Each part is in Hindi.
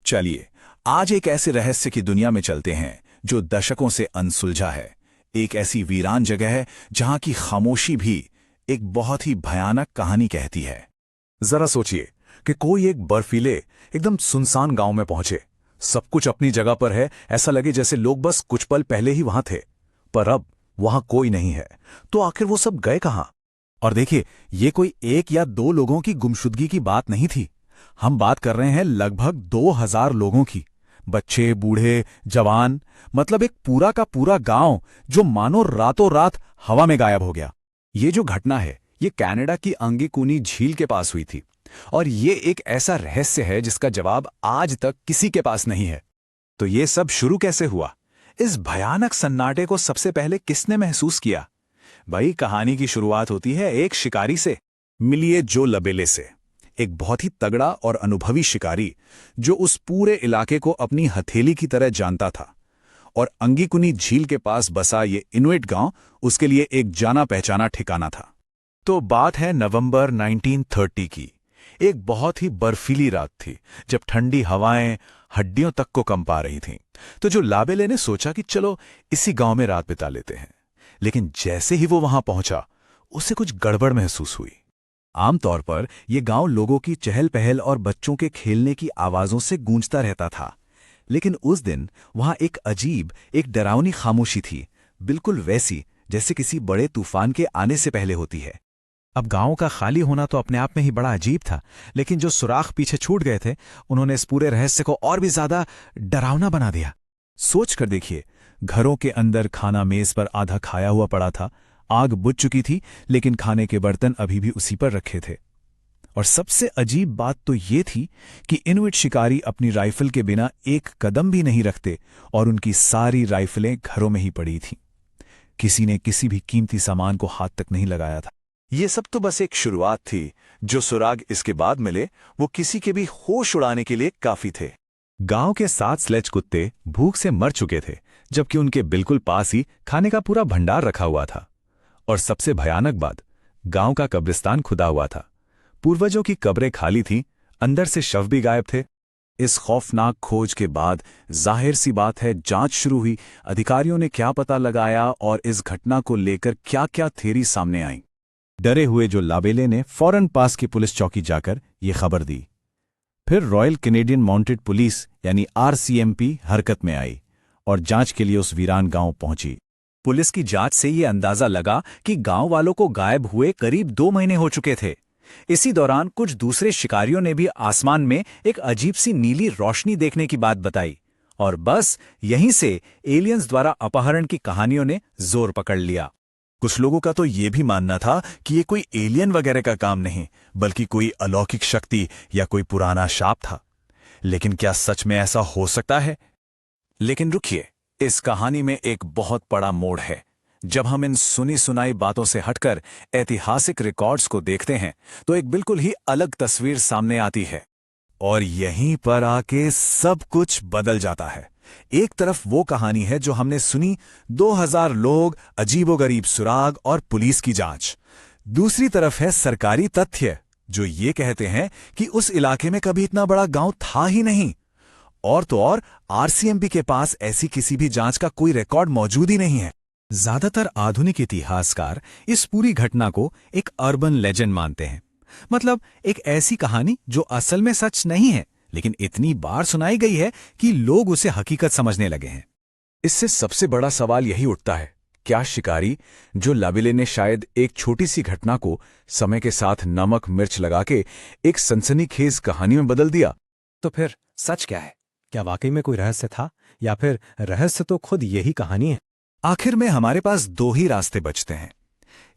चलिए आज एक ऐसे रहस्य की दुनिया में चलते हैं जो दशकों से अनसुलझा है। एक ऐसी वीरान जगह है जहां की खामोशी भी एक बहुत ही भयानक कहानी कहती है। जरा सोचिए कि कोई एक बर्फीले एकदम सुनसान गांव में पहुंचे। सब कुछ अपनी जगह पर है, ऐसा लगे जैसे लोग बस कुछ पल पहले ही वहां थे, पर अब वहां कोई नहीं है। तो आखिर वो सब गए कहां? और देखिए, ये कोई एक या दो लोगों की गुमशुदगी की बात नहीं थी। हम बात कर रहे हैं लगभग 2000 लोगों की। बच्चे, बूढ़े, जवान, मतलब एक पूरा का पूरा गांव जो मानो रातों रात हवा में गायब हो गया। ये जो घटना है ये कनाडा की अंगिकुनी झील के पास हुई थी और ये एक ऐसा रहस्य है जिसका जवाब आज तक किसी के पास नहीं है। तो ये सब शुरू कैसे हुआ? इस भयानक सन्नाटे को सबसे पहले किसने महसूस किया? भाई, कहानी की शुरुआत होती है एक शिकारी से। मिलिए जो लबेले से, एक बहुत ही तगड़ा और अनुभवी शिकारी जो उस पूरे इलाके को अपनी हथेली की तरह जानता था। और अंगिकुनी झील के पास बसा ये इनुइट गांव उसके लिए एक जाना पहचाना ठिकाना था। तो बात है नवंबर 1930 की। एक बहुत ही बर्फीली रात थी जब ठंडी हवाएं हड्डियों तक को कंपा रही थीं। तो जो लाबेले ने सोचा कि चलो इसी गांव में रात बिता लेते हैं। लेकिन जैसे ही वो वहां पहुंचा उसे कुछ गड़बड़ महसूस हुई। आमतौर पर यह गांव लोगों की चहल पहल और बच्चों के खेलने की आवाजों से गूंजता रहता था, लेकिन उस दिन वहां एक अजीब, एक डरावनी खामोशी थी, बिल्कुल वैसी जैसे किसी बड़े तूफान के आने से पहले होती है। अब गांव का खाली होना तो अपने आप में ही बड़ा अजीब था, लेकिन जो सुराख पीछे छूट गए थे उन्होंने इस पूरे रहस्य को और भी ज्यादा डरावना बना दिया। सोच कर देखिए, घरों के अंदर खाना मेज पर आधा खाया हुआ पड़ा था, आग बुझ चुकी थी, लेकिन खाने के बर्तन अभी भी उसी पर रखे थे। और सबसे अजीब बात तो ये थी कि इनुइट शिकारी अपनी राइफल के बिना एक कदम भी नहीं रखते और उनकी सारी राइफलें घरों में ही पड़ी थीं। किसी ने किसी भी कीमती सामान को हाथ तक नहीं लगाया था। ये सब तो बस एक शुरुआत थी। जो सुराग इसके बाद मिले वो किसी के भी होश उड़ाने के लिए काफी थे। गांव के 7 स्लेज कुत्ते भूख से मर चुके थे, जबकि उनके बिल्कुल पास ही खाने का पूरा भंडार रखा हुआ था। और सबसे भयानक बात, गांव का कब्रिस्तान खुदा हुआ था। पूर्वजों की कब्रें खाली थीं, अंदर से शव भी गायब थे। इस खौफनाक खोज के बाद जाहिर सी बात है जांच शुरू हुई। अधिकारियों ने क्या पता लगाया और इस घटना को लेकर क्या क्या थ्योरी सामने आई। डरे हुए जो लाबेले ने फौरन पास की पुलिस चौकी जाकर ये खबर दी। फिर रॉयल कैनेडियन माउंटेड पुलिस यानी RCMP हरकत में आई और जांच के लिए उस वीरान गांव पहुंची। पुलिस की जांच से ये अंदाजा लगा कि गांव वालों को गायब हुए करीब 2 महीने हो चुके थे। इसी दौरान कुछ दूसरे शिकारियों ने भी आसमान में एक अजीब सी नीली रोशनी देखने की बात बताई। और बस यहीं से एलियंस द्वारा अपहरण की कहानियों ने जोर पकड़ लिया। कुछ लोगों का तो ये भी मानना था कि ये कोई एलियन वगैरह का काम नहीं, बल्कि कोई अलौकिक शक्ति या कोई पुराना शाप था। लेकिन क्या सच में ऐसा हो सकता है? लेकिन रुकिए, इस कहानी में एक बहुत बड़ा मोड़ है। जब हम इन सुनी सुनाई बातों से हटकर ऐतिहासिक रिकॉर्ड्स को देखते हैं तो एक बिल्कुल ही अलग तस्वीर सामने आती है। और यहीं पर आके सब कुछ बदल जाता है। एक तरफ वो कहानी है जो हमने सुनी, 2000 लोग, अजीबोगरीब सुराग और पुलिस की जांच। दूसरी तरफ है सरकारी तथ्य जो ये कहते हैं कि उस इलाके में कभी इतना बड़ा गांव था ही नहीं। और तो और RCMP के पास ऐसी किसी भी जांच का कोई रिकॉर्ड मौजूद ही नहीं है। ज्यादातर आधुनिक इतिहासकार इस पूरी घटना को एक अर्बन लेजेंड मानते हैं, मतलब एक ऐसी कहानी जो असल में सच नहीं है, लेकिन इतनी बार सुनाई गई है कि लोग उसे हकीकत समझने लगे हैं। इससे सबसे बड़ा सवाल यही उठता है, क्या शिकारी जो लाबेले ने शायद एक छोटी सी घटना को समय के साथ नमक मिर्च लगा के एक सनसनीखेज कहानी में बदल दिया? तो फिर सच क्या है? क्या वाकई में कोई रहस्य था, या फिर रहस्य तो खुद यही कहानी है? आखिर में हमारे पास 2 ही रास्ते बचते हैं।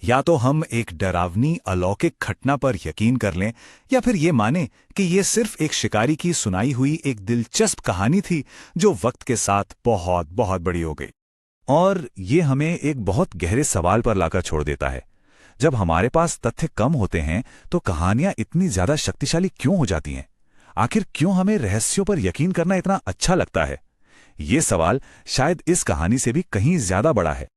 या तो हम एक डरावनी अलौकिक घटना पर यकीन कर लें, या फिर ये माने कि ये सिर्फ एक शिकारी की सुनाई हुई एक दिलचस्प कहानी थी जो वक्त के साथ बहुत बहुत बड़ी हो गई। और ये हमें एक बहुत गहरे सवाल पर लाकर छोड़ देता है। जब हमारे पास तथ्य कम होते हैं तो कहानियां इतनी ज्यादा शक्तिशाली क्यों हो जाती हैं? आखिर क्यों हमें रहस्यों पर यकीन करना इतना अच्छा लगता है? ये सवाल शायद इस कहानी से भी कहीं ज्यादा बड़ा है।